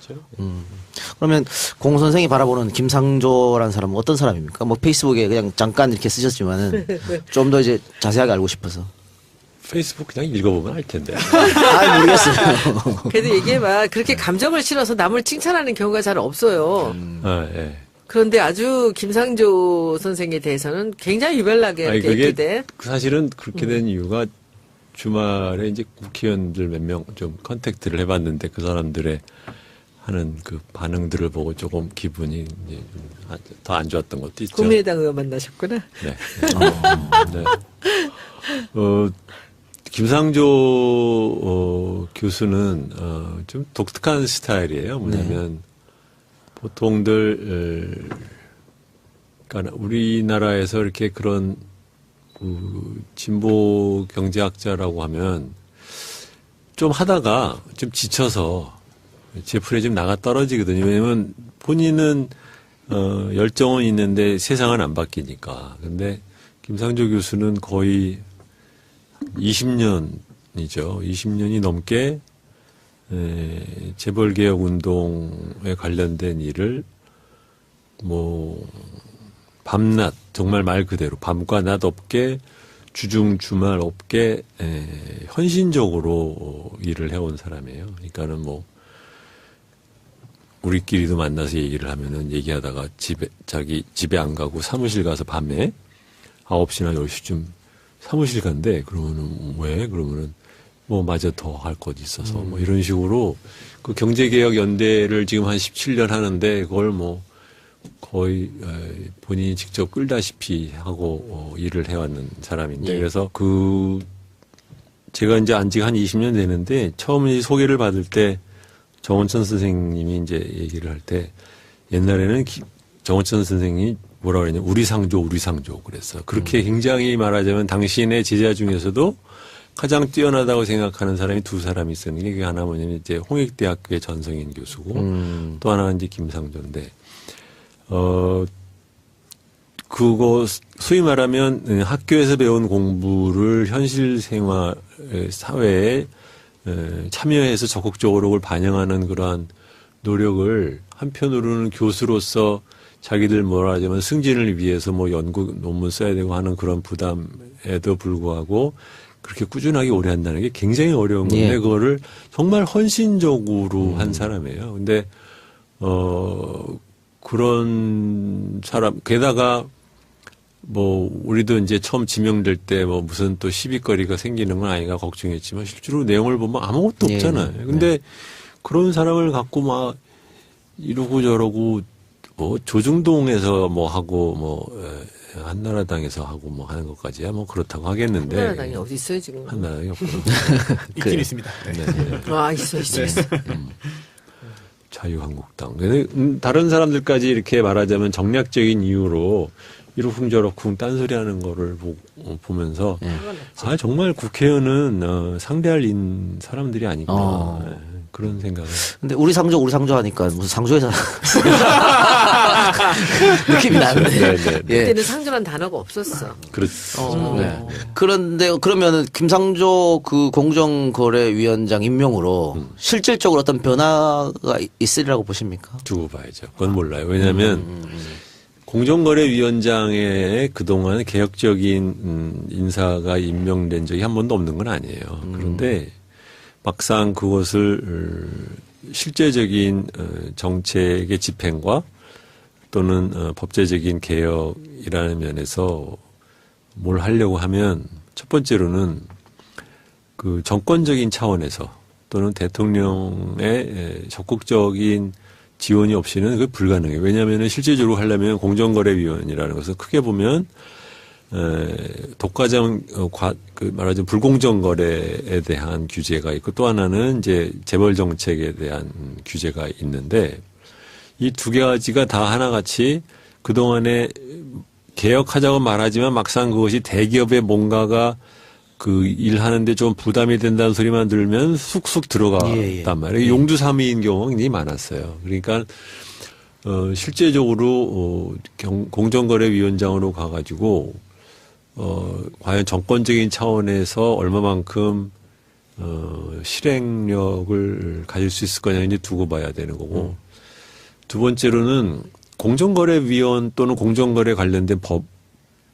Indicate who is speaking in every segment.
Speaker 1: 있죠.
Speaker 2: 그러면 공 선생이 바라보는 김상조라는 사람은 어떤 사람입니까? 뭐 페이스북에 그냥 잠깐 이렇게 쓰셨지만은 좀 더 이제 자세하게 알고 싶어서.
Speaker 1: 페이스북 그냥 읽어보면 알 텐데.
Speaker 2: 아, 모르겠어요.
Speaker 3: 그래도 얘기해봐. 그렇게 감정을 실어서 남을 칭찬하는 경우가 잘 없어요.
Speaker 1: 예.
Speaker 3: 그런데 아주 김상조 선생에 대해서는 굉장히 유별나게 이렇게 얘기돼.
Speaker 1: 사실은 그렇게 된 이유가 주말에 이제 국회의원들 몇 명 좀 컨택트를 해봤는데 그 사람들의 하는 그 반응들을 보고 조금 기분이 더 안 좋았던 것도 있죠.
Speaker 3: 국민의당 의원 만나셨구나.
Speaker 1: 네. 네. 김상조 교수는 좀 독특한 스타일이에요. 뭐냐면 보통들 그러니까 우리나라에서 이렇게 그런 진보 경제학자라고 하면 좀 하다가 좀 지쳐서 제풀에 좀 나가 떨어지거든요. 왜냐면 본인은 열정은 있는데 세상은 안 바뀌니까. 근데 김상조 교수는 거의 20년이죠. 20년이 넘게 재벌개혁 운동에 관련된 일을 뭐 밤낮 정말 말 그대로 밤과 낮 없게 주중 주말 없게 헌신적으로 일을 해온 사람이에요. 그러니까는 뭐 우리끼리도 만나서 얘기를 하면은 얘기하다가 자기 집에 안 가고 사무실 가서 밤에 9시나 10시쯤 사무실 간대. 그러면은 왜? 그러면은 뭐 마저 더 할 것 있어서 뭐 이런 식으로 그 경제개혁 연대를 지금 한 17년 하는데 그걸 뭐 거의 본인이 직접 끌다시피 하고 일을 해왔는 사람인데 그래서 제가 이제 안지 한 20년 되는데 처음 소개를 받을 때 정원천 선생님이 이제 얘기를 할 때 옛날에는 정원천 선생님이 뭐라 그랬냐 우리 상조 그랬어. 그렇게 굉장히 말하자면 당신의 제자 중에서도 가장 뛰어나다고 생각하는 사람이 두 사람이 있었는데 그게 하나 뭐냐면 이제 홍익대학교의 전성인 교수고 또 하나는 이제 김상조인데 그거 소위 말하면 학교에서 배운 공부를 현실 생활 사회에 참여해서 적극적으로 그걸 반영하는 그러한 노력을 한편으로는 교수로서 자기들 뭐라 하자면 승진을 위해서 뭐 연구 논문 써야 되고 하는 그런 부담에도 불구하고 그렇게 꾸준하게 오래 한다는 게 굉장히 어려운 건데 그거를 정말 헌신적으로 한 사람이에요. 근데 그런 사람 게다가 뭐 우리도 이제 처음 지명될 때 뭐 무슨 또 시비거리가 생기는 건 아닌가 걱정했지만 실제로 내용을 보면 아무것도 없잖아요. 근데 그런 사람을 갖고 막 이러고 저러고 조중동에서 뭐 하고 뭐 한나라당에서 하고 뭐 하는 것까지야 뭐 그렇다고 하겠는데
Speaker 3: 한나라당이 어디 있어요 지금?
Speaker 1: 한나라당이 없고
Speaker 4: 있긴 있습니다. 네.
Speaker 3: 아 있어.
Speaker 1: 자유한국당. 다른 사람들까지 이렇게 말하자면 정략적인 이유로 이러쿵저러쿵 딴소리하는 거를 보면서 아 정말 국회의원은 상대할 사람들이 아니구나. 그런 생각을.
Speaker 2: 근데 우리 상조 하니까 무슨 상조에서 느낌이 나는데.
Speaker 3: 그때는 상조란 단어가 없었어.
Speaker 1: 그렇죠. 네.
Speaker 2: 그런데 그러면은 김상조 그 공정거래위원장 임명으로 실질적으로 어떤 변화가 있으리라고 보십니까?
Speaker 1: 두고 봐야죠. 그건 몰라요. 왜냐하면 공정거래위원장에 그동안 개혁적인 인사가 임명된 적이 한 번도 없는 건 아니에요. 그런데 막상 그것을 실제적인 정책의 집행과 또는 법제적인 개혁이라는 면에서 뭘 하려고 하면 첫 번째로는 그 정권적인 차원에서 또는 대통령의 적극적인 지원이 없이는 그게 불가능해요. 왜냐하면 실질적으로 하려면 공정거래위원이라는 것은 크게 보면 독과점 말하자면 불공정 거래에 대한 규제가 있고 또 하나는 이제 재벌 정책에 대한 규제가 있는데 이 두 가지가 다 하나같이 그동안에 개혁하자고 말하지만 막상 그것이 대기업의 뭔가가 그 일하는데 좀 부담이 된다는 소리만 들으면 쑥쑥 들어갔단 말이에요. 용두사미인 경우가 굉장히 많았어요. 그러니까 실제적으로 공정거래위원장으로 가가지고 과연 정권적인 차원에서 얼마만큼 실행력을 가질 수 있을 거냐 이제 두고 봐야 되는 거고. 두 번째로는 공정거래위원 또는 공정거래 관련된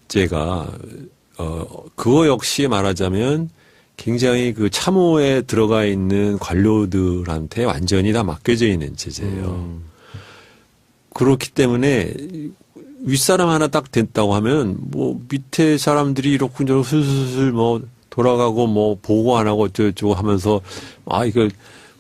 Speaker 1: 법제가 그거 역시 말하자면 굉장히 그 참호에 들어가 있는 관료들한테 완전히 다 맡겨져 있는 제재예요. 그렇기 때문에 윗사람 하나 딱 됐다고 하면 뭐 밑에 사람들이 이렇게 슬슬 뭐 돌아가고 뭐 보고 안 하고 어쩌고 하면서 이걸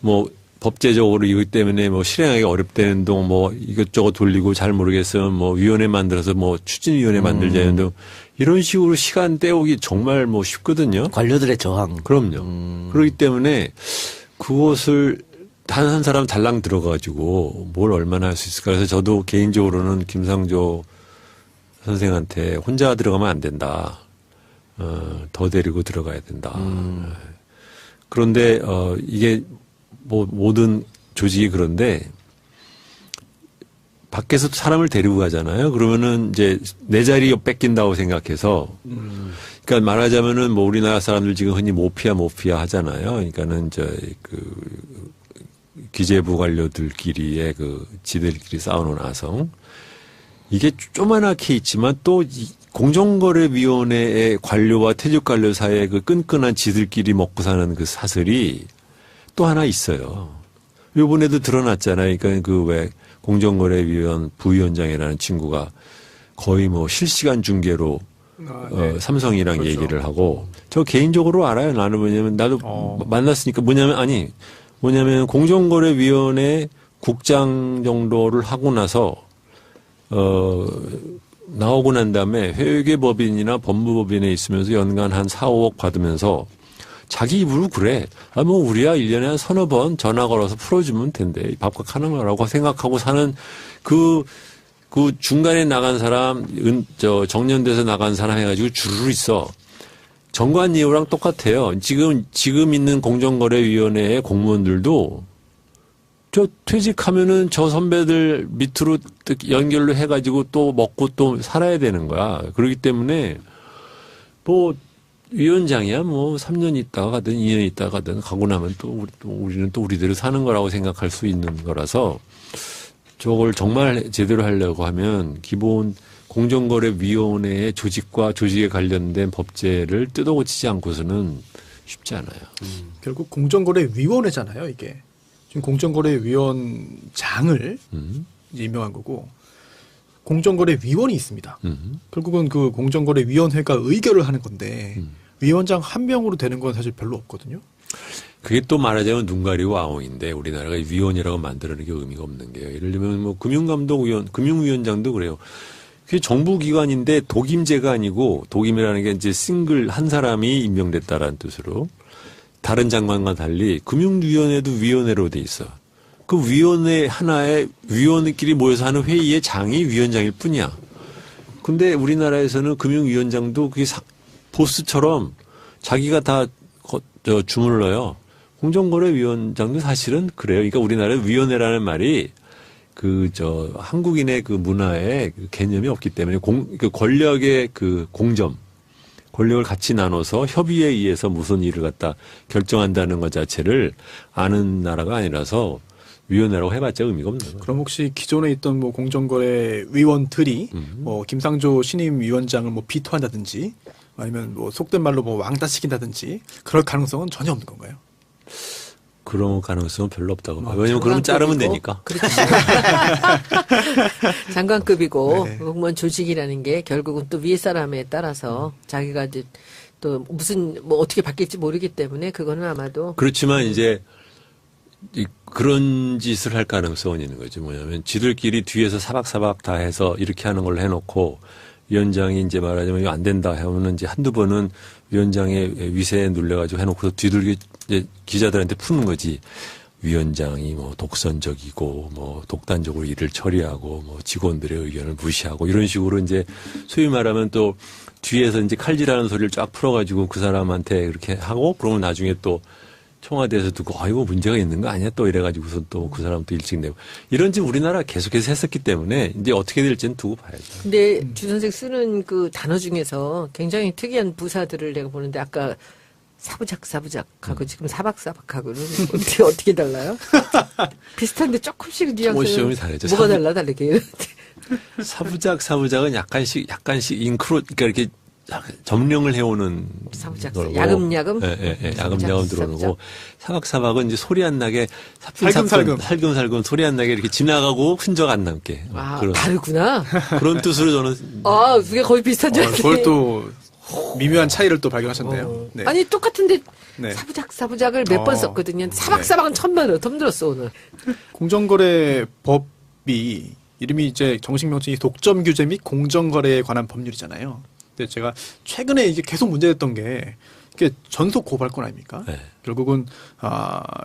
Speaker 1: 뭐 법제적으로 이것 때문에 뭐 실행하기 어렵다는 동 뭐 이것저것 돌리고 잘 모르겠으면 뭐 위원회 만들어서 뭐 추진위원회 만들자는 등 이런 식으로 시간 때우기 정말 뭐 쉽거든요.
Speaker 2: 관료들의 저항.
Speaker 1: 그럼요. 그렇기 때문에 그것을 단 한 사람 달랑 들어가지고 뭘 얼마나 할 수 있을까. 그래서 저도 개인적으로는 김상조 선생한테 혼자 들어가면 안 된다. 더 데리고 들어가야 된다. 그런데 이게 뭐 모든 조직이 그런데 밖에서 사람을 데리고 가잖아요. 그러면은 이제 내 자리 뺏긴다고 생각해서 그러니까 말하자면은 뭐 우리나라 사람들 지금 흔히 모피아 하잖아요. 그러니까는 그 기재부 관료들끼리의 그 지들끼리 싸우는 아성. 이게 조그맣게 있지만 또 공정거래위원회의 관료와 퇴직관료 사이의 그 끈끈한 지들끼리 먹고 사는 그 사슬이 또 하나 있어요. 요번에도 드러났잖아요. 그러니까 그 왜 공정거래위원 부위원장이라는 친구가 거의 뭐 실시간 중계로
Speaker 4: 네.
Speaker 1: 삼성이랑
Speaker 4: 그렇죠.
Speaker 1: 얘기를 하고 저 개인적으로 알아요. 나는 뭐냐면 나도 만났으니까 뭐냐면 공정거래위원회 국장 정도를 하고 나서 나오고 난 다음에 회계법인이나 법무법인에 있으면서 연간 한 4, 5억 받으면서 자기 입으로 그래. 뭐 우리야 1년에 한 서너 번 전화 걸어서 풀어주면 된대. 밥값 하는 거라고 생각하고 사는 그 중간에 나간 사람, 정년돼서 나간 사람 해가지고 주르르 있어. 정관 예우랑 똑같아요. 지금 있는 공정거래위원회의 공무원들도 저 퇴직하면은 저 선배들 밑으로 연결로 해가지고 또 먹고 또 살아야 되는 거야. 그렇기 때문에 뭐 위원장이야 뭐 3년 있다가 가든 2년 있다가 가든 가고 나면 또 우리는 또 우리대로 사는 거라고 생각할 수 있는 거라서 저걸 정말 제대로 하려고 하면 기본 공정거래위원회의 조직과 조직에 관련된 법제를 뜯어고치지 않고서는 쉽지 않아요.
Speaker 4: 결국 공정거래위원회잖아요, 이게. 지금 공정거래위원장을 이제 임명한 거고 공정거래위원이 있습니다. 결국은 그 공정거래위원회가 의결을 하는 건데 위원장 한 명으로 되는 건 사실 별로 없거든요.
Speaker 1: 그게 또 말하자면 눈 가리고 아웅인데 우리나라가 위원이라고 만드는 게 의미가 없는 게요. 예를 들면 뭐 금융감독위원, 금융위원장도 그래요. 그게 정부기관인데 독임제가 아니고 독임이라는 게 이제 싱글 한 사람이 임명됐다라는 뜻으로 다른 장관과 달리 금융위원회도 위원회로 돼 있어. 그 위원회 하나에 위원들끼리 모여서 하는 회의의 장이 위원장일 뿐이야. 근데 우리나라에서는 금융위원장도 그게 보스처럼 자기가 다 주문을 넣어요. 공정거래위원장도 사실은 그래요. 그러니까 우리나라에 위원회라는 말이 한국인의 그 문화에 그 개념이 없기 때문에 그 권력의 그 공점, 권력을 같이 나눠서 협의에 의해서 무슨 일을 갖다 결정한다는 것 자체를 아는 나라가 아니라서 위원회라고 해봤자 의미가 없는 거예요.
Speaker 4: 그럼 혹시 기존에 있던 뭐 공정거래위원들이 뭐 김상조 신임 위원장을 뭐 비토한다든지 아니면 뭐 속된 말로 뭐 왕따시킨다든지 그럴 가능성은 전혀 없는 건가요?
Speaker 1: 그런 가능성은 별로 없다고 봐요. 왜냐면 그러면 자르면 되니까.
Speaker 3: 그렇죠. 장관급이고
Speaker 4: 네.
Speaker 3: 공무원 조직이라는 게 결국은 또 위에 사람에 따라서 자기가 이제 또 무슨 뭐 어떻게 바뀔지 모르기 때문에 그거는 아마도
Speaker 1: 그렇지만 이제 그런 짓을 할 가능성은 있는 거죠. 뭐냐면 지들끼리 뒤에서 사박사박 다 해서 이렇게 하는 걸 해놓고 위원장이 이제 말하자면 이거 안 된다 하면은 이제 한두 번은 위원장의 위세에 눌려가지고 해놓고서 뒤들기 이제 기자들한테 푸는 거지. 위원장이 뭐 독선적이고 뭐 독단적으로 일을 처리하고 뭐 직원들의 의견을 무시하고 이런 식으로 이제 소위 말하면 또 뒤에서 이제 칼질하는 소리를 쫙 풀어가지고 그 사람한테 그렇게 하고 그러면 나중에 또 청와대에서 듣고 아이고 문제가 있는 거 아니야 또 이래가지고서 또 그 사람 또 일찍 내고 이런 지 우리나라 계속해서 했었기 때문에 이제 어떻게 될지는 두고 봐야죠.
Speaker 3: 근데 주 선생 쓰는 그 단어 중에서 굉장히 특이한 부사들을 내가 보는데 아까 사부작하고 지금 사박사박하고는 어떻게 달라요? 비슷한데 조금씩
Speaker 1: 시험이
Speaker 3: 뉘앙스는
Speaker 1: 다르죠.
Speaker 3: 뭐가 다르게.
Speaker 1: 사부작은 약간씩 그러니까 이렇게 점령을 해오는
Speaker 3: 사부작,
Speaker 1: 거고.
Speaker 3: 야금야금?
Speaker 1: 예, 야금야금
Speaker 3: 사부작,
Speaker 1: 들어오는
Speaker 3: 사부작.
Speaker 1: 거고. 사박사박은 이제 소리 안 나게 살금살금 소리 안 나게 이렇게 지나가고 흔적 안 남게.
Speaker 3: 아,
Speaker 1: 그런
Speaker 3: 다르구나.
Speaker 1: 그런 뜻으로 저는
Speaker 3: 아, 그게 거의 비슷한 줄 알았네.
Speaker 4: 그걸 또 미묘한 차이를 또 발견하셨네요. 네.
Speaker 3: 아니, 똑같은데
Speaker 4: 네.
Speaker 3: 사부작을 몇 번 썼거든요. 사박사박은 처음 들었어, 오늘.
Speaker 4: 공정거래법이 이름이 이제 정식 명칭이 독점 규제 및 공정거래에 관한 법률이잖아요. 근데 제가 최근에 이게 계속 문제됐던 게 이게 전속 고발권 아닙니까?
Speaker 1: 네.
Speaker 4: 결국은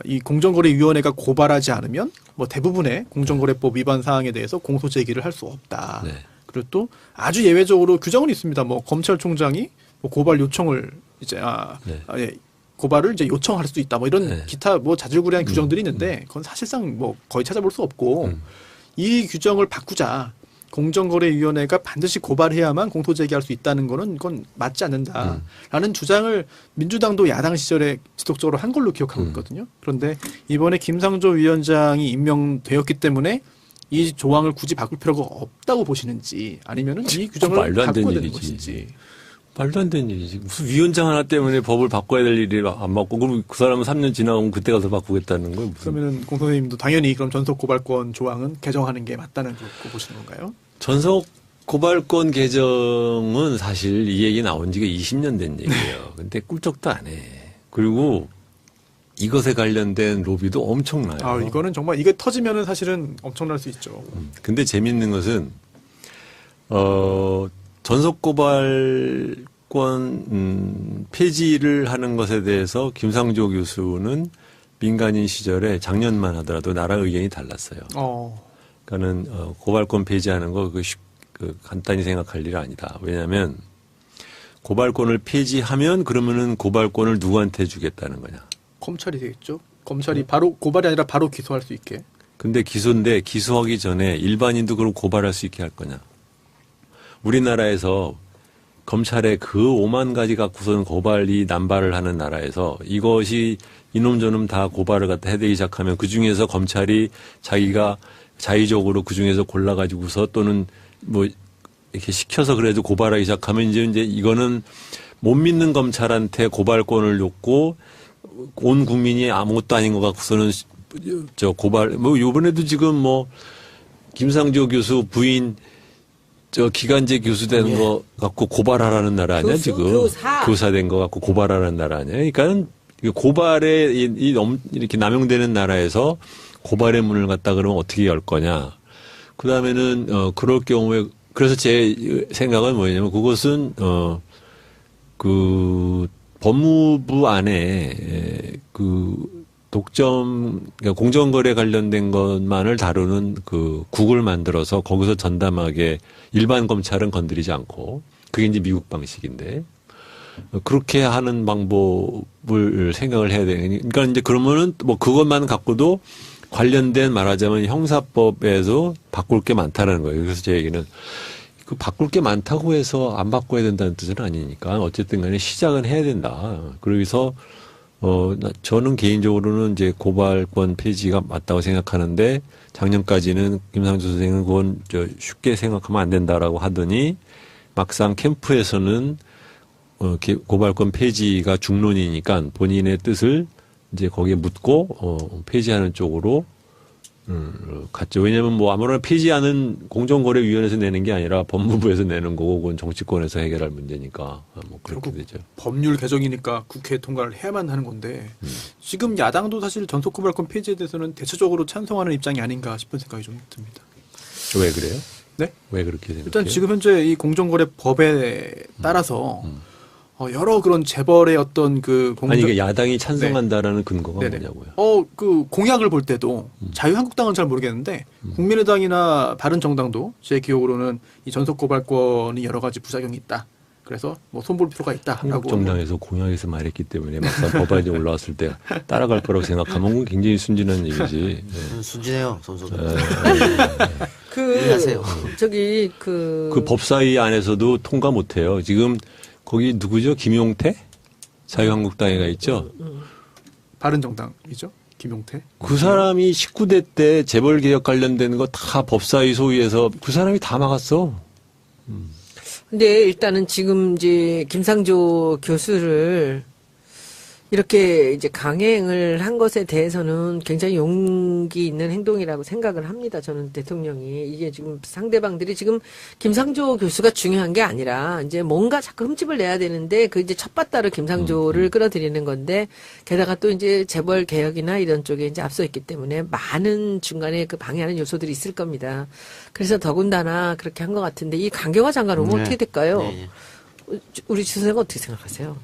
Speaker 4: 이 공정거래위원회가 고발하지 않으면 뭐 대부분의 공정거래법 위반 사항에 대해서 공소 제기를 할 수 없다.
Speaker 1: 네.
Speaker 4: 그리고 또 아주 예외적으로 규정은 있습니다. 뭐 검찰총장이 뭐 고발 요청을 이제 고발을 이제 요청할 수도 있다. 뭐 이런
Speaker 1: 네.
Speaker 4: 기타 뭐 자질구레한 규정들이 있는데 그건 사실상 뭐 거의 찾아볼 수 없고 이 규정을 바꾸자. 공정거래위원회가 반드시 고발해야만 공소 제기할 수 있다는 거는 그건 맞지 않는다라는 주장을 민주당도 야당 시절에 지속적으로 한 걸로 기억하고 있거든요. 그런데 이번에 김상조 위원장이 임명되었기 때문에 이 조항을 굳이 바꿀 필요가 없다고 보시는지 아니면은 이 규정을
Speaker 1: 말도 안 되는
Speaker 4: 바꿔야 되는
Speaker 1: 일이지.
Speaker 4: 것인지.
Speaker 1: 말도 안 되는 일이지. 무슨 위원장 하나 때문에 법을 바꿔야 될 일이 안 맞고, 그럼 그 사람은 3년 지나면 그때 가서 바꾸겠다는 거예요. 무슨.
Speaker 4: 그러면은 공 선생님도 당연히 그럼 전속 고발권 조항은 개정하는 게 맞다는 거 보시는 건가요?
Speaker 1: 전속 고발권 개정은 사실 이 얘기 나온 지가 20년 된 얘기예요. 근데 꿀쩍도 안 해. 그리고 이것에 관련된 로비도 엄청나요.
Speaker 4: 아, 이거는 정말 이게 터지면은 사실은 엄청날 수 있죠.
Speaker 1: 근데 재밌는 것은, 전속 고발권, 폐지를 하는 것에 대해서 김상조 교수는 민간인 시절에 작년만 하더라도 나랑 의견이 달랐어요. 그러니까는, 고발권 폐지하는 거, 간단히 생각할 일 아니다. 왜냐하면, 고발권을 폐지하면 그러면은 고발권을 누구한테 주겠다는 거냐.
Speaker 4: 검찰이 되겠죠. 검찰이 바로 고발이 아니라 바로 기소할 수 있게.
Speaker 1: 근데 기소인데 기소하기 전에 일반인도 그럼 고발할 수 있게 할 거냐. 우리나라에서 검찰의 그 5만 가지 갖고서는 고발이 남발을 하는 나라에서 이것이 이놈저놈 다 고발을 갖다 해대기 시작하면 그중에서 검찰이 자기가 자의적으로 그중에서 골라가지고서 또는 뭐 이렇게 시켜서 그래도 고발하기 시작하면 이제 이거는 못 믿는 검찰한테 고발권을 줬고 온 국민이 아무것도 아닌 것 같고서는 저 고발 뭐 요번에도 지금 뭐 김상조 교수 부인 저 기간제 교수 된 거 갖고 고발하라는 나라 아니야
Speaker 3: 교수?
Speaker 1: 지금 교사 된 거 갖고 고발하라는 나라 아니야. 그러니까는 고발에 이렇게 남용되는 나라에서 고발의 문을 갖다 그러면 어떻게 열 거냐. 그 다음에는 그럴 경우에 그래서 제 생각은 뭐냐면 그것은 그 법무부 안에 그 독점 그러니까 공정거래 관련된 것만을 다루는 그 국을 만들어서 거기서 전담하게 일반 검찰은 건드리지 않고 그게 이제 미국 방식인데 그렇게 하는 방법을 생각을 해야 되는 그러니까 이제 그러면은 뭐 그것만 갖고도 관련된 말하자면 형사법에서 바꿀 게 많다라는 거예요. 그래서 제 얘기는 그 바꿀 게 많다고 해서 안 바꿔야 된다는 뜻은 아니니까 어쨌든 간에 시작은 해야 된다. 그래서 저는 개인적으로는 이제 고발권 폐지가 맞다고 생각하는데 작년까지는 김상조 선생은 그건 쉽게 생각하면 안 된다라고 하더니 막상 캠프에서는 고발권 폐지가 중론이니까 본인의 뜻을 이제 거기에 묻고 폐지하는 쪽으로 갔죠. 왜냐하면 뭐 아무나 폐지하는 공정거래위원회에서 내는 게 아니라 법무부에서 내는 거고 그건 정치권에서 해결할 문제니까 뭐 그렇게 되죠.
Speaker 4: 법률 개정이니까 국회 통과를 해야만 하는 건데 지금 야당도 사실 전속고발권 폐지에 대해서는 대체적으로 찬성하는 입장이 아닌가 싶은 생각이 좀 듭니다.
Speaker 1: 왜 그래요?
Speaker 4: 네?
Speaker 1: 왜 그렇게 생각해요?
Speaker 4: 일단 지금 현재 이 공정거래법에 따라서 여러 그런 재벌의 어떤 그
Speaker 1: 아니 이게 야당이 찬성한다라는 근거가
Speaker 4: 네네.
Speaker 1: 뭐냐고요?
Speaker 4: 그 공약을 볼 때도 자유한국당은 잘 모르겠는데 국민의당이나 바른정당도 제 기억으로는 이 전속고발권이 여러 가지 부작용이 있다. 그래서 뭐 손볼 필요가 있다라고.
Speaker 1: 한국정당에서 공약에서 말했기 때문에 막상 법안이 올라왔을 때 따라갈 거라고 생각하면 그건 굉장히 순진한 얘기지. 네.
Speaker 2: 순진해요, 손소리.
Speaker 3: 그
Speaker 1: 법사위 안에서도 통과 못해요. 지금 거기 누구죠? 김용태? 자유한국당에가 있죠.
Speaker 4: 바른정당이죠. 김용태.
Speaker 1: 그 사람이 19대 때 재벌개혁 관련된 거 다 법사위 소위에서 그 사람이 다 막았어.
Speaker 3: 근데 일단은 지금 이제 김상조 교수를 이렇게 이제 강행을 한 것에 대해서는 굉장히 용기 있는 행동이라고 생각을 합니다. 저는 대통령이. 이게 지금 상대방들이 지금 김상조 교수가 중요한 게 아니라 이제 뭔가 자꾸 흠집을 내야 되는데 그 이제 첫바따로 김상조를 끌어들이는 건데 게다가 또 이제 재벌 개혁이나 이런 쪽에 이제 앞서 있기 때문에 많은 중간에 그 방해하는 요소들이 있을 겁니다. 그래서 더군다나 그렇게 한 것 같은데 이 강경화 장관 오면
Speaker 2: 네.
Speaker 3: 어떻게 될까요?
Speaker 2: 네.
Speaker 3: 우리 주 선생은 어떻게 생각하세요?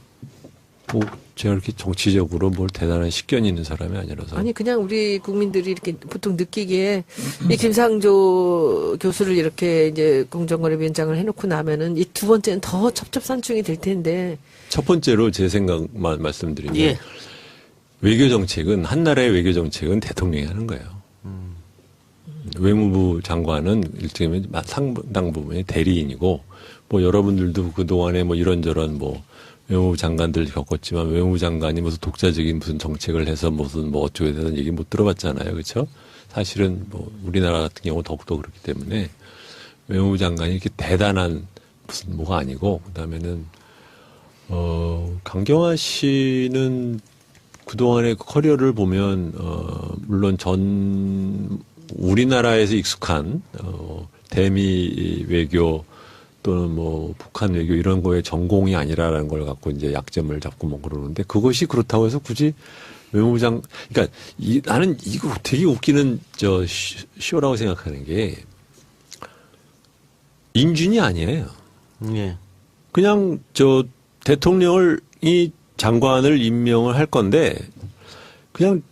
Speaker 1: 뭐 제가 이렇게 정치적으로 뭘 대단한 식견이 있는 사람이 아니라서.
Speaker 3: 아니 그냥 우리 국민들이 이렇게 보통 느끼기에 이 김상조 교수를 이렇게 이제 공정거래위원장을 해놓고 나면은 이 두 번째는 더 첩첩산중이 될 텐데.
Speaker 1: 첫 번째로 제 생각만 말씀드리면
Speaker 2: 예.
Speaker 1: 외교 정책은 한 나라의 외교 정책은 대통령이 하는 거예요. 외무부 장관은 일종의 상당 부분의 대리인이고 뭐 여러분들도 그 동안에 뭐 이런저런 뭐 외무부 장관들 겪었지만 외무부 장관이 무슨 독자적인 무슨 정책을 해서 무슨 뭐 어쩌고 되는 얘기 못 들어봤잖아요. 그렇죠? 사실은 뭐 우리나라 같은 경우 더욱더 그렇기 때문에 외무부 장관이 이렇게 대단한 무슨 뭐가 아니고 그다음에는 강경화 씨는 그동안의 커리어를 보면 물론 우리나라에서 익숙한 대미 외교 또는 뭐 북한 외교 이런 거에 전공이 아니라라는 걸 갖고 이제 약점을 잡고 뭐 그러는데 그것이 그렇다고 해서 굳이 외무부장 그러니까 나는 이거 되게 웃기는 쇼라고 생각하는 게 인준이 아니에요.
Speaker 2: 예.
Speaker 1: 그냥 대통령이 장관을 임명을 할 건데 그냥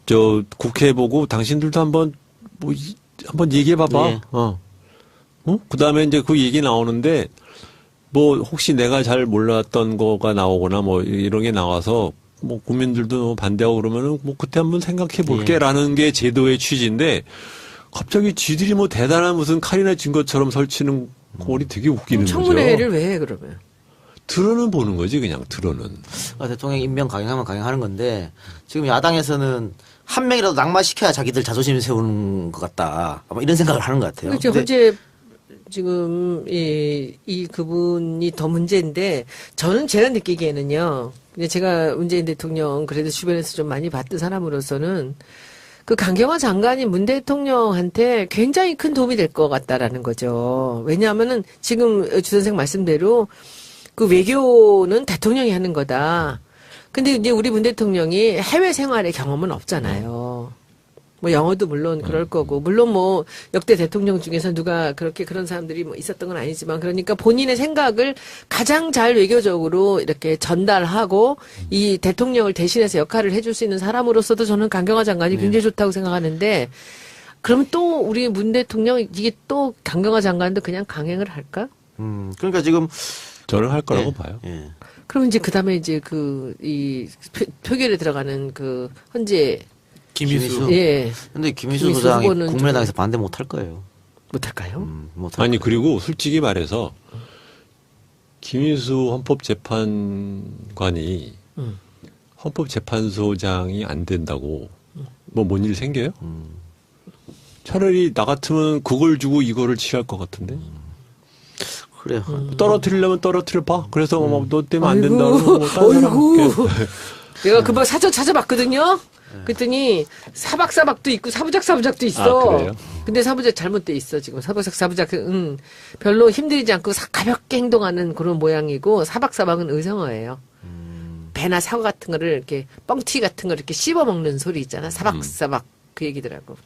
Speaker 1: 국회 보고 당신들도 한번 얘기해 봐봐.
Speaker 2: 예.
Speaker 1: 그다음에 이제 그 얘기 나오는데 뭐 혹시 내가 잘 몰랐던 거가 나오거나 뭐 이런 게 나와서 뭐 국민들도 반대하고 그러면은 뭐 그때 한번 생각해 볼게라는 게 제도의 취지인데 갑자기 쥐들이 뭐 대단한 무슨 칼이나 쥔 것처럼 설치는 꼴이 되게 웃기는 거죠.
Speaker 3: 청문회를 왜 해 그러면?
Speaker 1: 들어는 보는 거지 그냥 들어는.
Speaker 2: 대통령 임명 강행하면 강행하는 건데 지금 야당에서는 한 명이라도 낙마시켜야 자기들 자존심 세우는 것 같다. 아마 이런 생각을 하는 것 같아요.
Speaker 3: 그렇죠. 현재 지금 이 그분이 더 문제인데 저는 제가 느끼기에는요. 근데 제가 문재인 대통령 그래도 주변에서 좀 많이 봤던 사람으로서는 그 강경화 장관이 문 대통령한테 굉장히 큰 도움이 될 것 같다라는 거죠. 왜냐하면은 지금 주 선생 말씀대로 그 외교는 대통령이 하는 거다. 근데 이제 우리 문 대통령이 해외 생활의 경험은 없잖아요. 뭐 영어도 물론 그럴 거고 물론 뭐 역대 대통령 중에서 누가 그렇게 그런 사람들이 뭐 있었던 건 아니지만 그러니까 본인의 생각을 가장 잘 외교적으로 이렇게 전달하고 이 대통령을 대신해서 역할을 해줄 수 있는 사람으로서도 저는 강경화 장관이 굉장히 좋다고 생각하는데 그러면 또 우리 문 대통령 이게 또 강경화 장관도 그냥 강행을 할까?
Speaker 2: 그러니까 지금
Speaker 1: 저는 할 거라고
Speaker 2: 예.
Speaker 1: 봐요.
Speaker 2: 예.
Speaker 3: 그럼 이제 그다음에 이제 이 표결에 들어가는 그 헌재
Speaker 4: 김희수.
Speaker 3: 예.
Speaker 2: 근데 김희수
Speaker 3: 김희수
Speaker 2: 소장이
Speaker 3: 후보는
Speaker 2: 국민의당에서 반대 못 할 거예요.
Speaker 3: 못할까요?
Speaker 2: 못할
Speaker 1: 아니
Speaker 2: 거예요.
Speaker 1: 그리고 솔직히 말해서 김희수 헌법재판관이 헌법재판소장이 안 된다고 뭐 뭔 일 생겨요? 차라리 나 같으면 그걸 주고 이거를 취할 것 같은데
Speaker 2: 그래요.
Speaker 1: 떨어뜨리려면 떨어뜨려 봐. 그래서 너 때문에 안
Speaker 3: 아이고,
Speaker 1: 된다고 뭐 다른 사람
Speaker 3: 어이구. 내가 금방 사전 찾아봤거든요. 그랬더니 사박사박도 있고 사부작사부작도 있어.
Speaker 1: 아, 그래요?
Speaker 3: 근데 사부작 잘못돼 있어 지금. 사부작 별로 힘들이지 않고 가볍게 행동하는 그런 모양이고 사박사박은 의성어예요. 배나 사과 같은 거를 이렇게 뻥튀기 같은 거 이렇게 씹어 먹는 소리 있잖아. 사박사박 그 얘기더라고.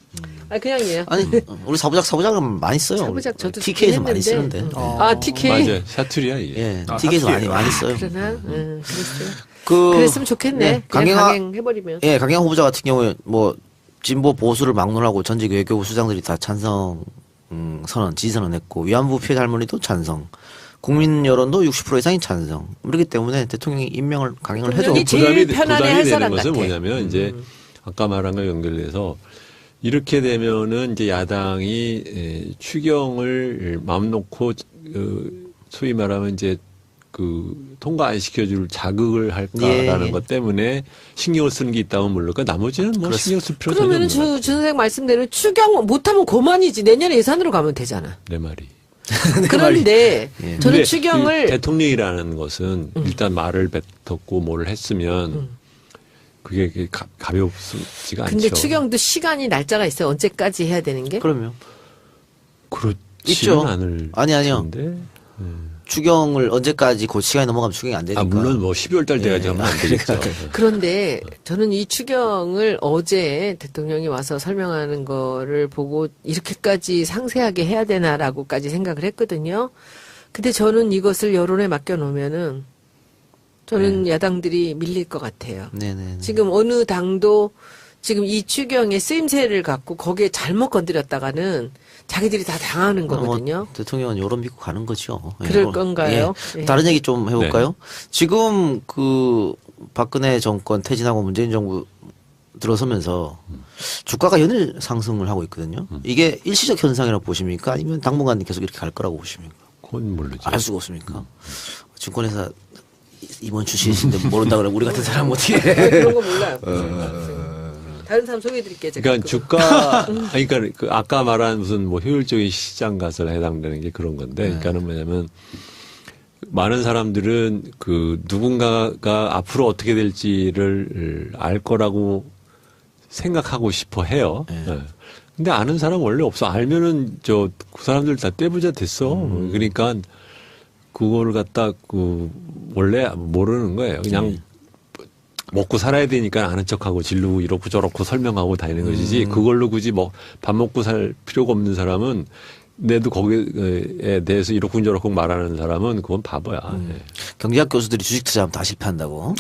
Speaker 3: 아 그냥이에요.
Speaker 2: 아니 우리 사부작은 많이 써요.
Speaker 3: 사부작 저도
Speaker 2: TK에서 많이
Speaker 3: 했는데.
Speaker 2: 쓰는데.
Speaker 3: 아 TK.
Speaker 1: 맞아요. 사투리야 이게.
Speaker 2: 예,
Speaker 4: 아,
Speaker 2: TK에서
Speaker 4: 사투리예요.
Speaker 2: 많이 써요.
Speaker 3: 그러나 그랬어요.
Speaker 2: 그
Speaker 3: 그랬으면 좋겠네.
Speaker 2: 네,
Speaker 3: 그냥
Speaker 2: 강경화
Speaker 3: 강행해버리면.
Speaker 2: 예, 강경화 후보자 같은 경우에 뭐 진보 보수를 막론하고 전직 외교부 수장들이 다 찬성 지지선언했고 위안부 피해자 할머니도 찬성. 국민 여론도 60% 이상이 찬성. 그렇기 때문에 대통령이 임명을 강행을 해도
Speaker 3: 대통령이 제일 편안해 할
Speaker 1: 되는
Speaker 3: 사람
Speaker 1: 것은
Speaker 3: 같아.
Speaker 1: 뭐냐면 이제 아까 말한 거 연결돼서 이렇게 되면은 이제 야당이 추경을 마음 놓고 소위 말하면 이제 통과 안 시켜줄 자극을 할까라는
Speaker 2: 예.
Speaker 1: 것 때문에 신경을 쓰는 게 있다면 모를까 나머지는 뭐 신경 쓸 필요 전혀
Speaker 3: 그러면은
Speaker 1: 없는 것 같아요.
Speaker 3: 주 선생 말씀대로 추경 못하면 그만이지. 내년에 예산으로 가면 되잖아.
Speaker 1: 내 말이.
Speaker 3: 그런데
Speaker 2: 예.
Speaker 3: 저는
Speaker 1: 근데
Speaker 3: 추경을
Speaker 1: 이 대통령이라는 것은 일단 말을 뱉었고 뭘 했으면 그게 가볍지가 않죠.
Speaker 3: 근데 추경도 시간이 날짜가 있어요. 언제까지 해야 되는 게?
Speaker 2: 그러면
Speaker 1: 그렇지는
Speaker 2: 있죠.
Speaker 1: 않을
Speaker 2: 아니요.
Speaker 1: 텐데.
Speaker 2: 추경을 언제까지 그 시간이 넘어가면 추경이 안 되니까.
Speaker 1: 물론 뭐 12월 달 돼가지고 하면 안 되겠죠.
Speaker 3: 그런데 저는 이 추경을 어제 대통령이 와서 설명하는 거를 보고 이렇게까지 상세하게 해야 되나라고까지 생각을 했거든요. 근데 저는 이것을 여론에 맡겨놓으면은 저는 야당들이 밀릴 것 같아요.
Speaker 2: 네네.
Speaker 3: 지금 어느 당도 지금 이 추경의 쓰임새를 갖고 거기에 잘못 건드렸다가는 자기들이 다 당하는 거거든요.
Speaker 2: 대통령은 여론 믿고 가는 거죠.
Speaker 3: 그럴
Speaker 2: 예.
Speaker 3: 건가요?
Speaker 2: 예.
Speaker 3: 예.
Speaker 2: 다른 얘기 좀 해볼까요? 지금 박근혜 정권 퇴진하고 문재인 정부 들어서면서 주가가 연일 상승을 하고 있거든요. 이게 일시적 현상이라고 보십니까? 아니면 당분간 계속 이렇게 갈 거라고 보십니까?
Speaker 1: 그건 모르죠.
Speaker 2: 알 수가 없습니까? 증권회사 이번 출신인데 모른다 그러면 우리 같은 사람 어떻게 해?
Speaker 3: 그런 거 몰라요. 다른 사람 소개해드릴게요. 제가
Speaker 1: 그러니까 주가, 아니, 그러니까 그 아까 말한 무슨 뭐 효율적인 시장 가설에 해당되는 게 그런 건데, 그러니까는 뭐냐면 많은 사람들은 누군가가 앞으로 어떻게 될지를 알 거라고 생각하고 싶어 해요. 네. 근데 아는 사람 원래 없어. 알면은 그 사람들 다 떼부자 됐어. 그러니까 그거를 갖다 원래 모르는 거예요. 그냥 먹고 살아야 되니까 아는 척하고 질르고 이렇고 저렇고 설명하고 다니는 것이지 그걸로 굳이 밥 먹고 살 필요가 없는 사람은 내도 거기에 대해서 이렇고 저렇고 말하는 사람은 그건 바보야. 예.
Speaker 2: 경제학 교수들이 주식 투자하면 다 실패한다고.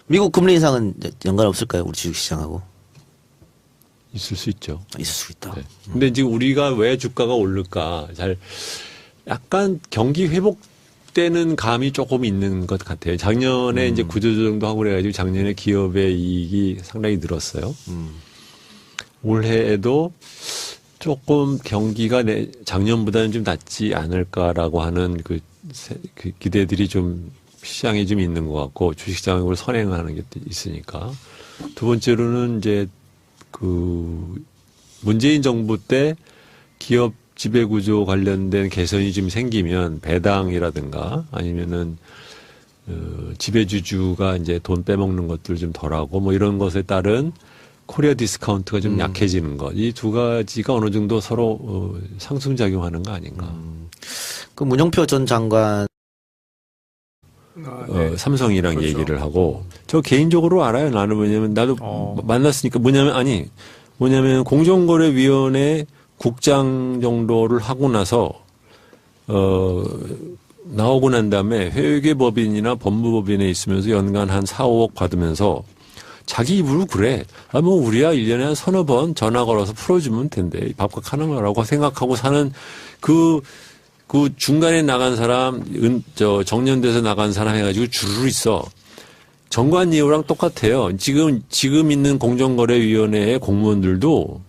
Speaker 2: 미국 금리 인상은 연관 없을까요? 우리 주식시장하고.
Speaker 1: 있을 수 있죠.
Speaker 2: 있을 수 있다.
Speaker 1: 네. 근데 지금 우리가 왜 주가가 오를까 약간 경기 회복되는 감이 조금 있는 것 같아요. 작년에 이제 구조조정도 하고 그래가지고 작년에 기업의 이익이 상당히 늘었어요. 올해에도 조금 경기가 작년보다는 좀 낫지 않을까라고 하는 그 기대들이 좀 시장에 좀 있는 것 같고 주식시장을 그걸 선행하는 게 있으니까. 두 번째로는 이제 문재인 정부 때 기업 지배구조 관련된 개선이 좀 생기면 배당이라든가 아니면은 지배주주가 이제 돈 빼먹는 것들 좀 덜하고 뭐 이런 것에 따른 코리아 디스카운트가 좀 약해지는 것. 이 두 가지가 어느 정도 서로 상승작용하는 거 아닌가.
Speaker 2: 그 문영표 전 장관
Speaker 4: 네.
Speaker 1: 삼성이랑
Speaker 4: 그렇죠.
Speaker 1: 얘기를 하고 저 개인적으로 알아요. 나는 뭐냐면 나도 만났으니까 뭐냐면 공정거래위원회 국장 정도를 하고 나서 나오고 난 다음에 회계법인이나 법무법인에 있으면서 연간 한 4, 5억 받으면서 자기 입으로 그래. 우리야 1년에 한 서너 번 전화 걸어서 풀어주면 된대. 밥값 하는 거라고 생각하고 사는 그 중간에 나간 사람, 정년돼서 나간 사람 해가지고 주르르 있어. 정관예우랑 똑같아요. 지금 있는 공정거래위원회의 공무원들도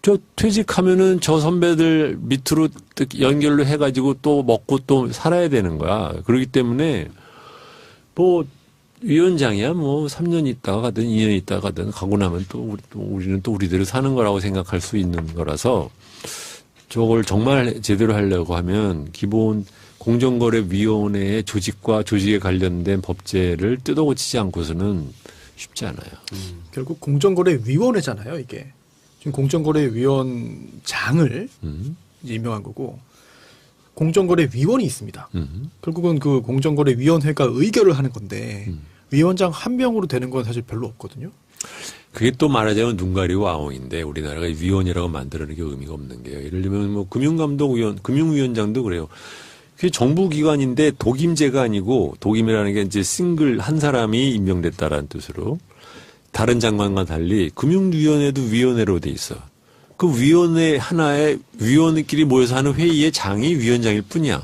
Speaker 1: 저 퇴직하면은 저 선배들 밑으로 연결로 해가지고 또 먹고 또 살아야 되는 거야. 그렇기 때문에 위원장이야 3년 있다가 가든 2년 있다가 가든 가고 나면 우리는 또 우리대로 사는 거라고 생각할 수 있는 거라서 저걸 정말 제대로 하려고 하면 기본 공정거래위원회의 조직과 조직에 관련된 법제를 뜯어고치지 않고서는 쉽지 않아요.
Speaker 4: 결국 공정거래위원회잖아요, 이게. 지금 공정거래위원장을 이제 임명한 거고 공정거래위원이 있습니다. 결국은 그 공정거래위원회가 의결을 하는 건데 위원장 한 명으로 되는 건 사실 별로 없거든요.
Speaker 1: 그게 또 말하자면 눈 가리고 아웅인데 우리나라가 위원이라고 만드는 게 의미가 없는 게요. 예를 들면 금융감독위원, 금융위원장도 그래요. 그게 정부기관인데 독임제가 아니고 독임이라는 게 이제 싱글 한 사람이 임명됐다라는 뜻으로 다른 장관과 달리 금융위원회도 위원회로 돼 있어. 그 위원회 하나에 위원회끼리 모여서 하는 회의의 장이 위원장일 뿐이야.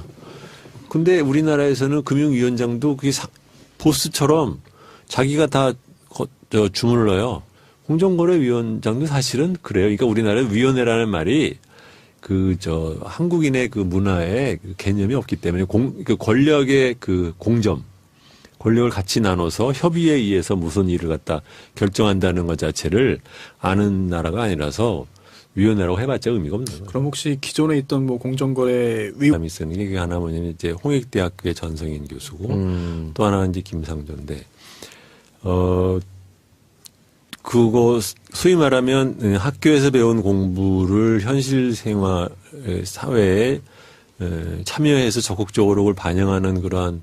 Speaker 1: 근데 우리나라에서는 금융위원장도 그게 보스처럼 자기가 다 주문을 넣어요. 공정거래위원장도 사실은 그래요. 그러니까 우리나라의 위원회라는 말이 한국인의 그 문화에 그 개념이 없기 때문에 그 권력의 그 공점, 권력을 같이 나눠서 협의에 의해서 무슨 일을 갖다 결정한다는 것 자체를 아는 나라가 아니라서 위원회라고 해봤자 의미가 없는 거예요.
Speaker 4: 그럼 혹시 기존에 있던 뭐 공정거래 위
Speaker 1: 사람이 쓰는 게 하나 뭐냐면 이제 홍익대학교의 전성인 교수고 또 하나는 이제 김상조인데 그거 소위 말하면 학교에서 배운 공부를 현실 생활 사회에 참여해서 적극적으로 그걸 반영하는 그러한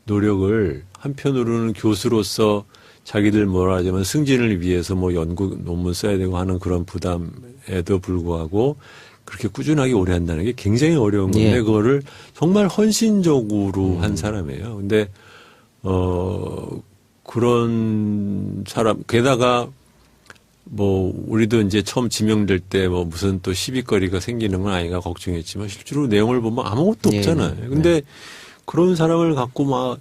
Speaker 1: 노력을 한편으로는 교수로서 자기들 뭐라 하자면 승진을 위해서 뭐 연구 논문 써야 되고 하는 그런 부담에도 불구하고 그렇게 꾸준하게 오래 한다는 게 굉장히 어려운 건데
Speaker 2: 예.
Speaker 1: 그거를 정말 헌신적으로 한 사람이에요. 근데 그런 사람 게다가 뭐 우리도 이제 처음 지명될 때 뭐 무슨 또 시비거리가 생기는 건 아닌가 걱정했지만 실제로 내용을 보면 아무것도
Speaker 2: 예,
Speaker 1: 없잖아요.
Speaker 2: 네.
Speaker 1: 근데 그런 사람을 갖고 막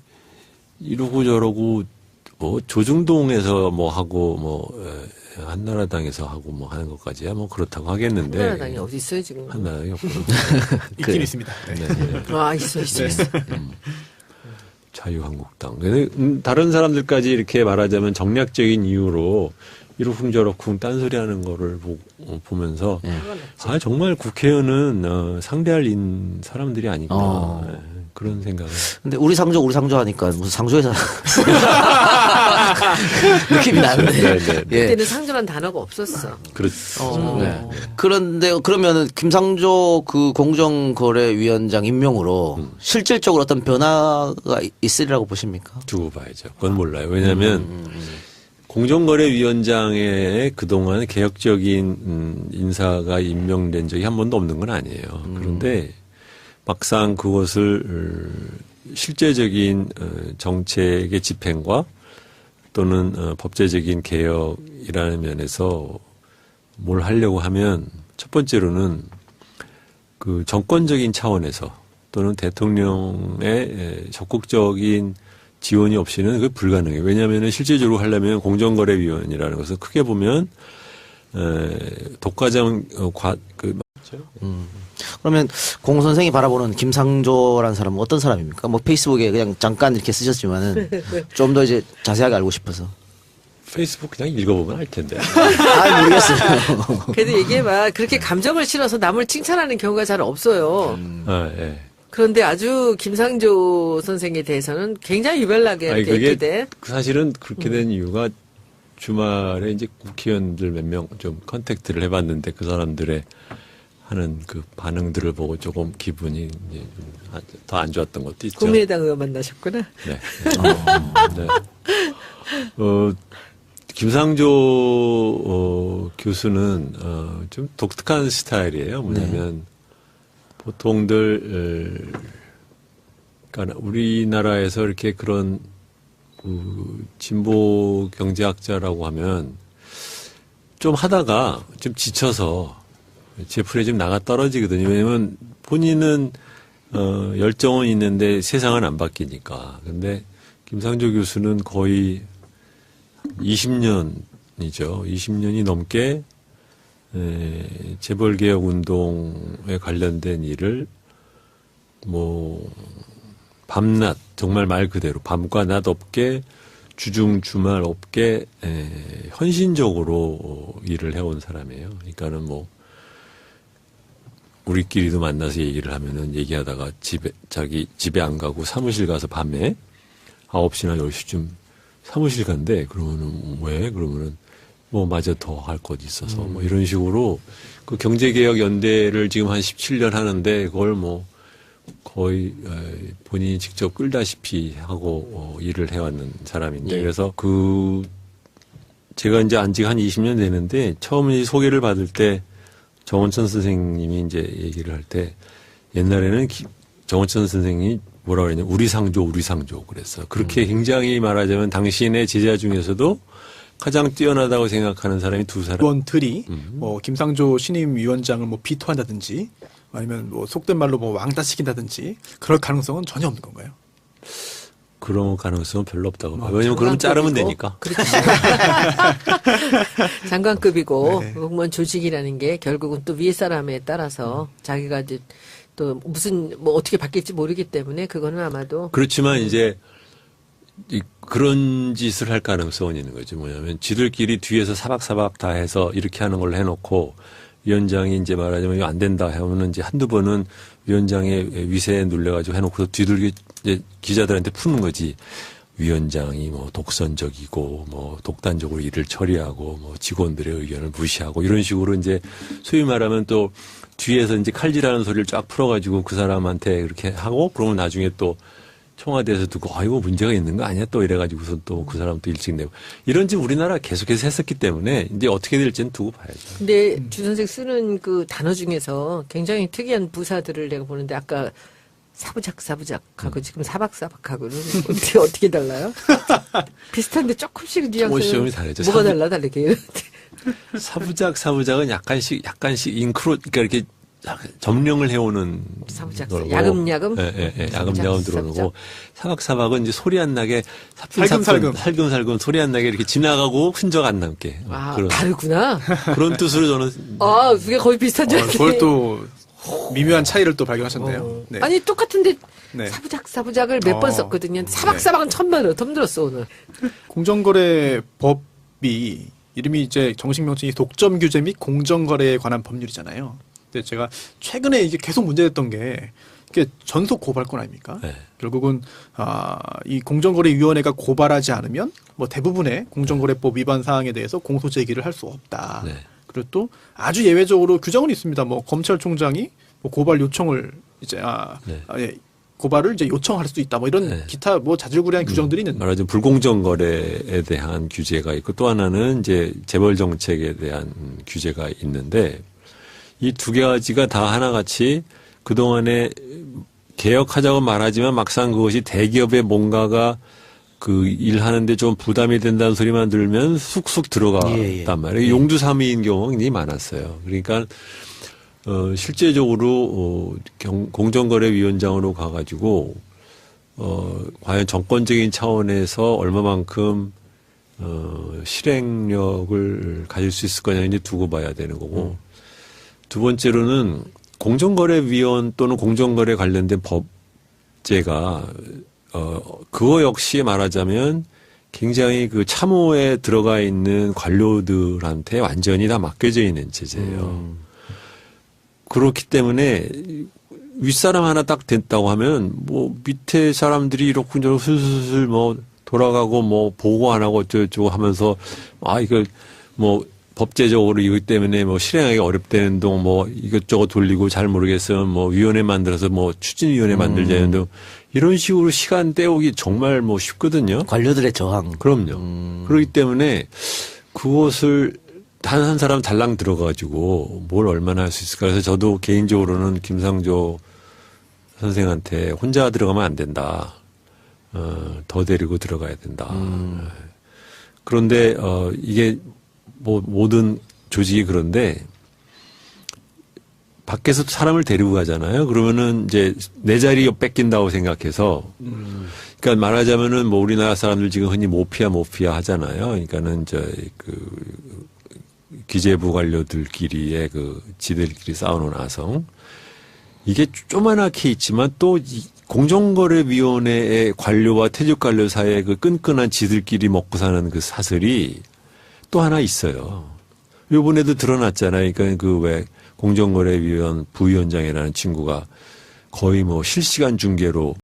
Speaker 1: 이러고 저러고 조중동에서 뭐 하고 뭐 한나라당에서 하고 뭐 하는 것까지야 뭐 그렇다고 하겠는데
Speaker 3: 한나라당이 어디 있어요 지금?
Speaker 1: 한나라당이 없고
Speaker 4: 있긴 있습니다. 네.
Speaker 1: 네, 네.
Speaker 3: 아 있어.
Speaker 1: 자유한국당. 근데 다른 사람들까지 이렇게 말하자면 정략적인 이유로 이러쿵저러쿵 딴소리하는 거를 보면서 아 정말 국회의원은 상대할 사람들이 아닐까 그런 생각을.
Speaker 2: 근데 우리 상조 하니까 무슨 상조에서 느낌이 나는데.
Speaker 1: 네, 네, 네.
Speaker 2: 예.
Speaker 3: 그때는 상조란 단어가 없었어.
Speaker 1: 그렇죠. 네.
Speaker 2: 그런데 그러면은 김상조 그 공정거래위원장 임명으로 실질적으로 어떤 변화가 있으리라고 보십니까?
Speaker 1: 두고 봐야죠. 그건 몰라요. 왜냐하면 공정거래위원장에 그동안 개혁적인 인사가 임명된 적이 한 번도 없는 건 아니에요. 그런데 막상 그것을 실제적인 정책의 집행과 또는 법제적인 개혁이라는 면에서 뭘 하려고 하면 첫 번째로는 그 정권적인 차원에서 또는 대통령의 적극적인 지원이 없이는 그게 불가능해요. 왜냐하면 실질적으로 하려면 공정거래위원이라는 것은 크게 보면 독과점
Speaker 2: 그러면 공 선생이 바라보는 김상조라는 사람은 어떤 사람입니까? 뭐 페이스북에 그냥 잠깐 이렇게 쓰셨지만은 좀 더 이제 자세하게 알고 싶어서.
Speaker 1: 페이스북 그냥 읽어보면 알 텐데.
Speaker 2: 아 모르겠어요.
Speaker 3: 그래도 얘기해봐. 그렇게 감정을 실어서 남을 칭찬하는 경우가 잘 없어요.
Speaker 1: 아, 예.
Speaker 3: 그런데 아주 김상조 선생에 대해서는 굉장히 유별나게
Speaker 1: 아니,
Speaker 3: 이렇게
Speaker 1: 그게
Speaker 3: 얘기돼.
Speaker 1: 사실은 그렇게 된 이유가 주말에 이제 국회의원들 몇 명 좀 컨택트를 해봤는데 그 사람들의 하는 그 반응들을 보고 조금 기분이 이제 더 안 좋았던 것도 있죠.
Speaker 3: 국민의당 의원 만나셨구나.
Speaker 1: 네. 네. 김상조 교수는 좀 독특한 스타일이에요. 뭐냐면 보통들 그러니까 우리나라에서 이렇게 그런 진보 경제학자라고 하면 좀 하다가 좀 지쳐서 제풀에 좀 나가 떨어지거든요. 왜냐면 본인은 열정은 있는데 세상은 안 바뀌니까. 근데 김상조 교수는 거의 20년이죠. 20년이 넘게 재벌개혁 운동에 관련된 일을 뭐 밤낮 정말 말 그대로 밤과 낮 없게 주중 주말 없게 헌신적으로 일을 해온 사람이에요. 그러니까는 뭐 우리끼리도 만나서 얘기를 하면은 얘기하다가 자기 집에 안 가고 사무실 가서 밤에 9시나 10시쯤 사무실 간대. 그러면은 왜? 그러면은 뭐 마저 더 할 것 있어서 뭐 이런 식으로 그 경제개혁 연대를 지금 한 17년 하는데 그걸 뭐 거의 본인이 직접 끌다시피 하고 일을 해왔는 사람인데
Speaker 2: 예.
Speaker 1: 그래서 제가 이제 안지 한 20년 되는데 처음 이 소개를 받을 때 정원천 선생님이 이제 얘기를 할 때 옛날에는 정원천 선생님이 뭐라 그랬냐 우리 상조 그랬어. 그렇게 굉장히 말하자면 당신의 제자 중에서도 가장 뛰어나다고 생각하는 사람이 두 사람.
Speaker 4: 의원들이 뭐 김상조 신임 위원장을 뭐 비토한다든지 아니면 뭐 속된 말로 뭐 왕따시킨다든지 그럴 가능성은 전혀 없는 건가요?
Speaker 1: 그런 가능성은 별로 없다고 봐요. 왜냐면 그러면 자르면 되니까.
Speaker 3: 그렇죠. 장관급이고
Speaker 4: 네.
Speaker 3: 공무원 조직이라는 게 결국은 또 위에 사람에 따라서 자기가 이제 또 무슨 뭐 어떻게 바뀔지 모르기 때문에 그거는 아마도
Speaker 1: 그렇지만 이제 그런 짓을 할 가능성은 있는 거죠. 뭐냐면 지들끼리 뒤에서 사박사박 다 해서 이렇게 하는 걸 해놓고 위원장이 이제 말하자면 이거 안 된다 하면은 이제 한두 번은 위원장의 위세에 눌려가지고 해놓고서 뒤들기 이제 기자들한테 푸는 거지. 위원장이 뭐 독선적이고 뭐 독단적으로 일을 처리하고 뭐 직원들의 의견을 무시하고 이런 식으로 이제 소위 말하면 또 뒤에서 이제 칼질하는 소리를 쫙 풀어가지고 그 사람한테 그렇게 하고 그러면 나중에 또 청와대에서 두고 아이고 문제가 있는 거 아니야 또 이래가지고서 또 그 사람 또 일찍 내고 이런 지 우리나라 계속해서 했었기 때문에 이제 어떻게 될지는 두고 봐야죠.
Speaker 3: 근데 주 선생 쓰는 그 단어 중에서 굉장히 특이한 부사들을 내가 보는데 아까 사부작하고 지금 사박사박하고는 어떻게 달라요? 비슷한데 조금씩 뉘앙스는
Speaker 1: 시험이 다르죠.
Speaker 3: 뭐가 다르게
Speaker 1: 사부작은 약간씩 인크로 그러니까 이렇게 점령을 해오는
Speaker 3: 사부작
Speaker 1: 거고.
Speaker 3: 야금야금
Speaker 1: 야금야금
Speaker 3: 사부작,
Speaker 1: 들어오고
Speaker 3: 사부작.
Speaker 1: 사박사박은 이제 소리 안 나게
Speaker 4: 살금살금.
Speaker 1: 살금살금 소리 안 나게 이렇게 지나가고 흔적 안 남게
Speaker 3: 아
Speaker 1: 그런
Speaker 3: 다르구나.
Speaker 1: 그런 뜻으로 저는
Speaker 3: 아 그게 거의 비슷한 줄 알았네.
Speaker 4: 그걸 또 미묘한 차이를 또 발견하셨네요. 네.
Speaker 3: 아니 똑같은데
Speaker 4: 네.
Speaker 3: 사부작을 몇 번 썼거든요. 사박사박은 처음 들었어 오늘.
Speaker 4: 공정거래법이 이름이 이제 정식 명칭이 독점 규제 및 공정거래에 관한 법률이잖아요. 근데 제가 최근에 이게 계속 문제됐던 게 이게 전속 고발권 아닙니까?
Speaker 1: 네.
Speaker 4: 결국은 이 공정거래위원회가 고발하지 않으면 뭐 대부분의 공정거래법 위반 사항에 대해서 공소 제기를 할 수 없다.
Speaker 1: 네.
Speaker 4: 그리고 또 아주 예외적으로 규정은 있습니다. 뭐 검찰총장이 뭐 고발 요청을 이제 고발을 이제 요청할 수도 있다. 뭐 이런
Speaker 1: 네.
Speaker 4: 기타 뭐 자질구레한 규정들이 있는데
Speaker 1: 말하자면 불공정 거래에 대한 규제가 있고 또 하나는 이제 재벌 정책에 대한 규제가 있는데 이 두 가지가 다 하나같이 그동안에 개혁하자고 말하지만 막상 그것이 대기업의 뭔가가 그 일하는데 좀 부담이 된다는 소리만 들으면 쑥쑥 들어갔단 말이에요. 용두사미인 경우가 굉장히 많았어요. 그러니까 실제적으로 공정거래위원장으로 가가지고 과연 정권적인 차원에서 얼마만큼 실행력을 가질 수 있을 거냐 이제 두고 봐야 되는 거고 두 번째로는 공정거래위원 또는 공정거래 관련된 법제가 그거 역시 말하자면 굉장히 그 참호에 들어가 있는 관료들한테 완전히 다 맡겨져 있는 체제예요. 그렇기 때문에 윗사람 하나 딱 됐다고 하면 뭐 밑에 사람들이 이렇군저렇 슬슬 뭐 돌아가고 뭐 보고 안 하고 어쩌고저쩌고 하면서 이거 뭐 법제적으로 이것 때문에 뭐 실행하기 어렵다는 동 뭐 이것저것 돌리고 잘 모르겠으면 뭐 위원회 만들어서 뭐 추진위원회 만들자는 등 이런 식으로 시간 때우기 정말 뭐 쉽거든요.
Speaker 2: 관료들의 저항.
Speaker 1: 그럼요. 그렇기 때문에 그것을 단 한 사람 달랑 들어가지고 뭘 얼마나 할 수 있을까. 그래서 저도 개인적으로는 김상조 선생한테 혼자 들어가면 안 된다. 더 데리고 들어가야 된다. 그런데 이게 뭐 모든 조직이 그런데 밖에서 사람을 데리고 가잖아요. 그러면은 이제 내 자리 뺏긴다고 생각해서 그러니까 말하자면은 뭐 우리나라 사람들 지금 흔히 모피아 하잖아요. 그러니까는 그 기재부 관료들끼리의 그 지들끼리 싸우는 아성 이게 조그맣게 있지만 또 공정거래위원회의 관료와 퇴직관료 사이의 그 끈끈한 지들끼리 먹고 사는 그 사슬이 또 하나 있어요. 요번에도 드러났잖아요. 그러니까 그 왜 공정거래위원 부위원장이라는 친구가 거의 뭐 실시간 중계로